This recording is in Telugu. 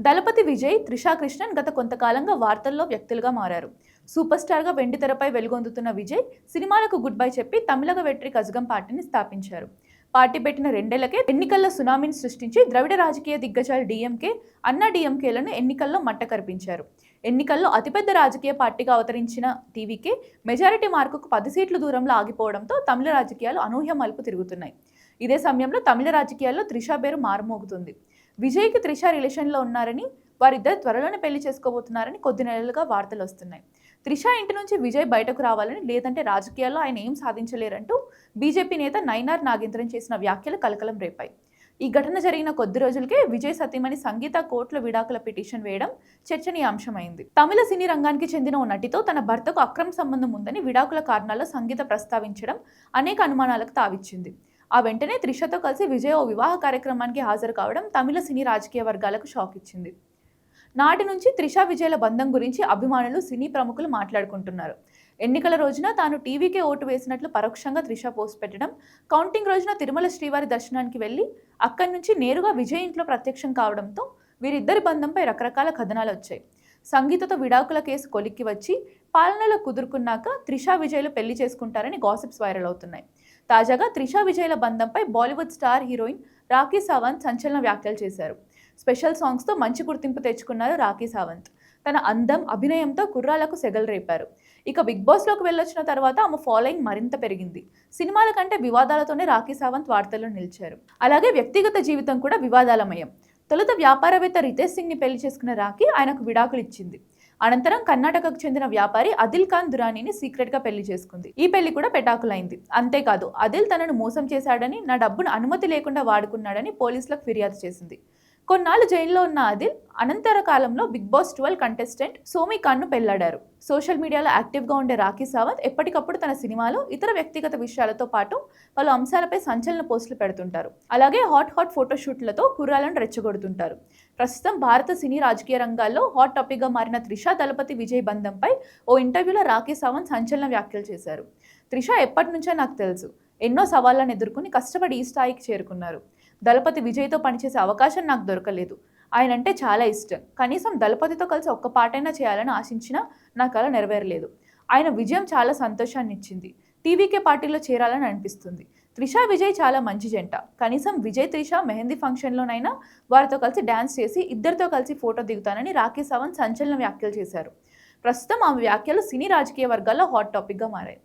దళపతి విజయ్, త్రిషా కృష్ణన్ గత కొంతకాలంగా వార్తల్లో వ్యక్తులుగా మారారు. సూపర్ స్టార్గా వెండితెరపై వెలుగొందుతున్న విజయ్ సినిమాలకు గుడ్ బై చెప్పి తమిళగ వెట్రి కజగం పార్టీని స్థాపించారు. పార్టీ పెట్టిన రెండేళ్లకే ఎన్నికల్లో సునామీని సృష్టించి ద్రవిడ రాజకీయ దిగ్గజాలు డీఎంకే, అన్నా డీఎంకేలను ఎన్నికల్లో మట్టకరిపించారు. ఎన్నికల్లో అతిపెద్ద రాజకీయ పార్టీగా అవతరించిన టీవీకే మెజారిటీ మార్కుకు 10 సీట్ల దూరంలో ఆగిపోవడంతో తమిళ రాజకీయాలు అనూహ్య మలుపు తిరుగుతున్నాయి. ఇదే సమయంలో తమిళ రాజకీయాల్లో త్రిషా పేరు మారుమోగుతుంది. విజయ్కి త్రిష రిలేషన్లో ఉన్నారని, వారిద్దరు త్వరలోనే పెళ్లి చేసుకోబోతున్నారని కొద్ది నెలలుగా వార్తలు వస్తున్నాయి. త్రిష ఇంటి నుంచి విజయ్ బయటకు రావాలని, లేదంటే రాజకీయాల్లో ఆయన ఏం సాధించలేరంటూ బీజేపీ నేత నైనార్ నాగేంద్రన్ చేసిన వ్యాఖ్యలు కలకలం రేపాయి. ఈ ఘటన జరిగిన కొద్ది రోజులకే విజయ్ సతీమణి సంగీత కోర్టులో విడాకుల పిటిషన్ వేయడం చర్చనీయాంశమైంది. తమిళ సినీ రంగానికి చెందిన ఓ నటితో తన భర్తకు అక్రమ సంబంధం ఉందని విడాకుల కారణాల్లో సంగీత ప్రస్తావించడం అనేక అనుమానాలకు తావిచ్చింది. ఆ వెంటనే త్రిషతో కలిసి విజయ్ ఓ వివాహ కార్యక్రమానికి హాజరు కావడం తమిళ సినీ రాజకీయ వర్గాలకు షాక్ ఇచ్చింది. నాటి నుంచి త్రిషా విజయ్ల బంధం గురించి అభిమానులు, సినీ ప్రముఖులు మాట్లాడుకుంటున్నారు. ఎన్నికల రోజున తాను టీవీకే ఓటు వేసినట్లు పరోక్షంగా త్రిష పోస్ట్ పెట్టడం, కౌంటింగ్ రోజున తిరుమల శ్రీవారి దర్శనానికి వెళ్లి అక్కడి నుంచి నేరుగా విజయ్ ఇంట్లో ప్రత్యక్షం కావడంతో వీరిద్దరి బంధంపై రకరకాల కథనాలు వచ్చాయి. సంగీతతో విడాకుల కేసు కొలిక్కి వచ్చి పాలనలో కుదురుకున్నాక త్రిషా విజయ్లు పెళ్లి చేసుకుంటారని గాసిప్స్ వైరల్ అవుతున్నాయి. తాజాగా త్రిషా విజయ్ల బంధంపై బాలీవుడ్ స్టార్ హీరోయిన్ రాఖీ సావంత్ సంచలన వ్యాఖ్యలు చేశారు. స్పెషల్ సాంగ్స్తో మంచి గుర్తింపు తెచ్చుకున్నారు రాఖీ సావంత్. తన అందం, అభినయంతో కుర్రాలకు సెగలు రేపారు. ఇక బిగ్ బాస్లోకి వెళ్ళొచ్చిన తర్వాత ఆమె ఫాలోయింగ్ మరింత పెరిగింది. సినిమాల కంటే వివాదాలతోనే రాఖీ సావంత్ వార్తల్లో నిలిచారు. అలాగే వ్యక్తిగత జీవితం కూడా వివాదాలమయం. తొలుత వ్యాపారవేత్త రితేష్ సింగ్ని పెళ్లి చేసుకున్న రాఖీ ఆయనకు విడాకులు ఇచ్చింది. అనంతరం కర్ణాటకకు చెందిన వ్యాపారి అదిల్ ఖాన్ దురానీని సీక్రెట్గా పెళ్లి చేసుకుంది. ఈ పెళ్లి కూడా పెటాకులైంది. అంతేకాదు, అదిల్ తనను మోసం చేశాడని, నా డబ్బును అనుమతి లేకుండా వాడుకున్నాడని పోలీసులకు ఫిర్యాదు చేసింది. కొన్నాళ్ళు జైల్లో ఉన్న అదిల్ అనంతర కాలంలో బిగ్ బాస్ 12 కంటెస్టెంట్ సోమి ఖాన్ను పెళ్లాడారు. సోషల్ మీడియాలో యాక్టివ్గా ఉండే రాఖీ సావంత్ ఎప్పటికప్పుడు తన సినిమాలో ఇతర వ్యక్తిగత విషయాలతో పాటు పలు అంశాలపై సంచలన పోస్టులు పెడుతుంటారు. అలాగే హాట్ ఫోటోషూట్లతో కుర్రాలను రెచ్చగొడుతుంటారు. ప్రస్తుతం భారత సినీ రాజకీయ రంగాల్లో హాట్ టాపిక్గా మారిన త్రిషా దళపతి విజయ్ బంధంపై ఓ ఇంటర్వ్యూలో రాఖీ సావంత్ సంచలన వ్యాఖ్యలు చేశారు. త్రిష ఎప్పటి నుంచో నాకు తెలుసు, ఎన్నో సవాళ్లను ఎదుర్కొని కష్టపడి ఈ స్థాయికి చేరుకున్నారు. దళపతి విజయ్తో పనిచేసే అవకాశం నాకు దొరకలేదు. ఆయనంటే చాలా ఇష్టం. కనీసం దళపతితో కలిసి ఒక్క పాటైనా చేయాలని ఆశించినా నా కల నెరవేరలేదు. ఆయన విజయం చాలా సంతోషాన్ని ఇచ్చింది. టీవీకే పార్టీలో చేరాలని అనిపిస్తుంది. త్రిషా విజయ్ చాలా మంచి జంట. కనీసం విజయ్ త్రిష మెహందీ ఫంక్షన్లోనైనా వారితో కలిసి డ్యాన్స్ చేసి ఇద్దరితో కలిసి ఫోటో దిగుతానని రాఖీ సావంత్ సంచలన వ్యాఖ్యలు చేశారు. ప్రస్తుతం ఆమె వ్యాఖ్యలు సినీ రాజకీయ వర్గాల్లో హాట్ టాపిక్గా మారాయి.